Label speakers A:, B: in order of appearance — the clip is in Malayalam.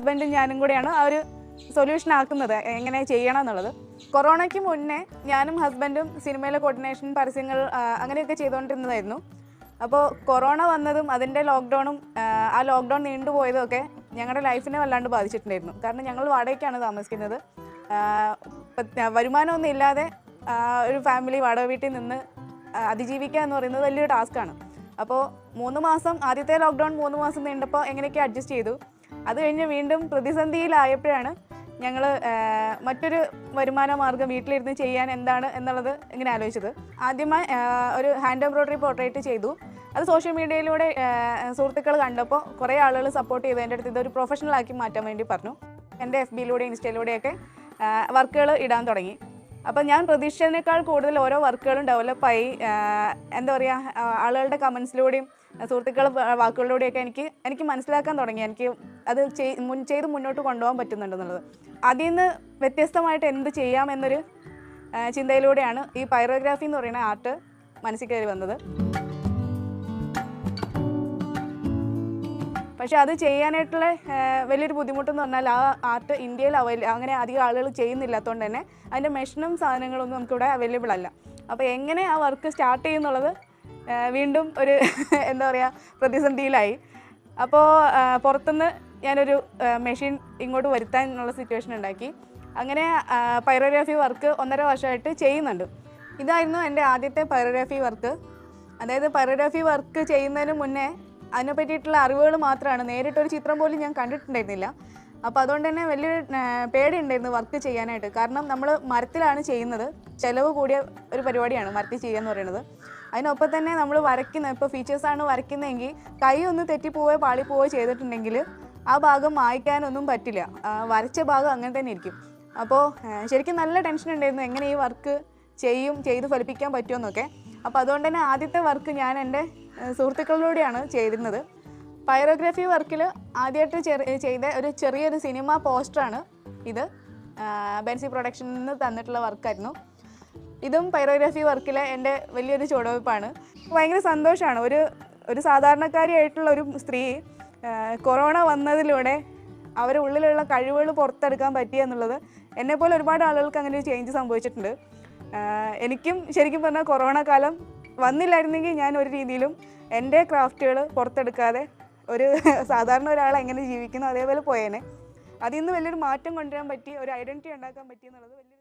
A: ഹസ്ബൻഡും ഞാനും കൂടെയാണ് ആ ഒരു സൊല്യൂഷൻ ആക്കുന്നത്, എങ്ങനെ ചെയ്യണം എന്നുള്ളത്. കൊറോണയ്ക്ക് മുന്നേ ഞാനും ഹസ്ബൻഡും സിനിമയിലെ കോർഡിനേഷൻ, പരസ്യങ്ങൾ അങ്ങനെയൊക്കെ ചെയ്തുകൊണ്ടിരുന്നതായിരുന്നു. അപ്പോൾ കൊറോണ വന്നതും അതിൻ്റെ ലോക്ക്ഡൗണും ആ ലോക്ക്ഡൗൺ നീണ്ടുപോയതും ഒക്കെ ഞങ്ങളുടെ ലൈഫിനെ വല്ലാണ്ട് ബാധിച്ചിട്ടുണ്ടായിരുന്നു. കാരണം ഞങ്ങൾ വാടകയ്ക്കാണ് താമസിക്കുന്നത്. വരുമാനമൊന്നും ഇല്ലാതെ ഒരു ഫാമിലി വാടക വീട്ടിൽ നിന്ന് അതിജീവിക്കുക എന്ന് പറയുന്നത് വലിയൊരു ടാസ്ക്കാണ്. അപ്പോൾ 3 മാസം, ആദ്യത്തെ ലോക്ക്ഡൗൺ 3 മാസം നീണ്ടപ്പോൾ എങ്ങനെയൊക്കെ അഡ്ജസ്റ്റ് ചെയ്തു. അത് കഴിഞ്ഞ് വീണ്ടും പ്രതിസന്ധിയിലായപ്പോഴാണ് ഞങ്ങൾ മറ്റൊരു വരുമാന മാർഗ്ഗം വീട്ടിലിരുന്ന് ചെയ്യാൻ എന്താണ് എന്നുള്ളത് ഇങ്ങനെ ആലോചിച്ചത്. ആദ്യമായി ഒരു ഹാൻഡ് എംബ്രോയ്ഡറി പോർട്രേറ്റ് ചെയ്തു. അത് സോഷ്യൽ മീഡിയയിലൂടെ സുഹൃത്തുക്കൾ കണ്ടപ്പോൾ കുറേ ആളുകൾ സപ്പോർട്ട് ചെയ്തു. എൻ്റെ അടുത്ത് ഇതൊരു പ്രൊഫഷണലാക്കി മാറ്റാൻ വേണ്ടി പറഞ്ഞു. എൻ്റെ FBയിലൂടെ ഇൻസ്റ്റയിലൂടെയൊക്കെ വർക്കുകൾ ഇടാൻ തുടങ്ങി. അപ്പോൾ ഞാൻ പ്രതീക്ഷിച്ചതിനേക്കാൾ കൂടുതൽ ഓരോ വർക്കുകളും ഡെവലപ്പായി. എന്താ പറയുക, ആളുകളുടെ കമൻസിലൂടെയും സുഹൃത്തുക്കളുടെ വാക്കുകളിലൂടെയൊക്കെ എനിക്ക് മനസ്സിലാക്കാൻ തുടങ്ങി എനിക്ക് അത് ചെയ്ത് മുന്നോട്ട് കൊണ്ടുപോകാൻ പറ്റുന്നുണ്ടെന്നുള്ളത്. അതിൽ നിന്ന് വ്യത്യസ്തമായിട്ട് എന്ത് ചെയ്യാമെന്നൊരു ചിന്തയിലൂടെയാണ് ഈ പൈറോഗ്രാഫി എന്ന് പറയുന്ന ആർട്ട് മനസ്സിൽ കയറി വന്നത്. പക്ഷേ അത് ചെയ്യാനായിട്ടുള്ള വലിയൊരു ബുദ്ധിമുട്ടെന്ന് പറഞ്ഞാൽ ആ ആർട്ട് ഇന്ത്യയിൽ അങ്ങനെ അധികം ആളുകൾ ചെയ്യുന്നില്ലാത്തതുകൊണ്ട് തന്നെ അതിൻ്റെ മെഷീനും സാധനങ്ങളൊന്നും നമുക്കിവിടെ അവൈലബിൾ അല്ല. അപ്പോൾ എങ്ങനെ ആ വർക്ക് സ്റ്റാർട്ട് ചെയ്യുന്നുള്ളത് വീണ്ടും ഒരു എന്താ പറയുക പ്രതിസന്ധിയിലായി. അപ്പോൾ പുറത്തുനിന്ന് ഞാനൊരു മെഷീൻ ഇങ്ങോട്ട് വരുത്താനുള്ള സിറ്റുവേഷൻ ഉണ്ടാക്കി. അങ്ങനെ പൈറോഗ്രാഫി വർക്ക് 1.5 വർഷമായിട്ട് ചെയ്യുന്നുണ്ട്. ഇതായിരുന്നു എൻ്റെ ആദ്യത്തെ പൈറോഗ്രാഫി വർക്ക്. അതായത് പൈറോഗ്രാഫി വർക്ക് ചെയ്യുന്നതിന് മുന്നേ അതിനെ പറ്റിയിട്ടുള്ള അറിവുകൾ മാത്രമാണ്, നേരിട്ടൊരു ചിത്രം പോലും ഞാൻ കണ്ടിട്ടുണ്ടായിരുന്നില്ല. അപ്പോൾ അതുകൊണ്ട് തന്നെ വലിയൊരു പേടിയുണ്ടായിരുന്നു വർക്ക് ചെയ്യാനായിട്ട്. കാരണം നമ്മൾ മരത്തിലാണ് ചെയ്യുന്നത്, ചിലവ് കൂടിയ ഒരു പരിപാടിയാണ് മരത്തിൽ ചെയ്യുക എന്ന് പറയുന്നത്. അതിനൊപ്പം തന്നെ നമ്മൾ ഇപ്പോൾ ഫീച്ചേഴ്സാണ് വരയ്ക്കുന്നതെങ്കിൽ കൈ ഒന്ന് തെറ്റിപ്പോവുകയോ പാളിപ്പോവുകയോ ചെയ്തിട്ടുണ്ടെങ്കിൽ ആ ഭാഗം മായ്ക്കാനൊന്നും പറ്റില്ല, വരച്ച ഭാഗം അങ്ങനെ തന്നെ ഇരിക്കും. അപ്പോൾ ശരിക്കും നല്ല ടെൻഷൻ ഉണ്ടായിരുന്നു, എങ്ങനെ ഈ വർക്ക് ചെയ്ത് ഫലിപ്പിക്കാൻ പറ്റുമെന്നൊക്കെ. അപ്പോൾ അതുകൊണ്ട് തന്നെ ആദ്യത്തെ വർക്ക് ഞാൻ എൻ്റെ സുഹൃത്തുക്കളിലൂടെയാണ് ചെയ്തിരുന്നത്. പൈറോഗ്രാഫി വർക്കിൽ ആദ്യമായിട്ട് ചെയ്ത ഒരു ചെറിയൊരു സിനിമ പോസ്റ്ററാണ് ഇത്. ബെൻസി പ്രൊഡക്ഷനിൽ നിന്ന് തന്നിട്ടുള്ള വർക്കായിരുന്നു. ഇതും പൈറോഗ്രാഫി വർക്കിലെ എൻ്റെ വലിയൊരു ചുവടുവയ്പ്പാണ്. ഭയങ്കര സന്തോഷമാണ്. ഒരു സാധാരണക്കാരിയായിട്ടുള്ള ഒരു സ്ത്രീ കൊറോണ വന്നതിലൂടെ അവരുടെ ഉള്ളിലുള്ള കഴിവുകൾ പുറത്തെടുക്കാൻ പറ്റിയ എന്നുള്ളത് എന്നെപ്പോലെ ഒരുപാട് ആളുകൾക്ക് അങ്ങനെ ഒരു ചേഞ്ച് സംഭവിച്ചിട്ടുണ്ട്. എനിക്കും ശരിക്കും പറഞ്ഞാൽ കൊറോണ കാലം വന്നില്ലായിരുന്നെങ്കിൽ ഞാൻ ഒരു രീതിയിലും എൻ്റെ ക്രാഫ്റ്റുകൾ പുറത്തെടുക്കാതെ ഒരു സാധാരണ ഒരാൾ എങ്ങനെ ജീവിക്കുന്നു അതേപോലെ പോയേനെ. അതിൽ നിന്ന് വലിയൊരു മാറ്റം കൊണ്ടുവരാൻ പറ്റി, ഒരു ഐഡൻറ്റിറ്റി ഉണ്ടാക്കാൻ പറ്റി എന്നുള്ളത് വലിയൊരു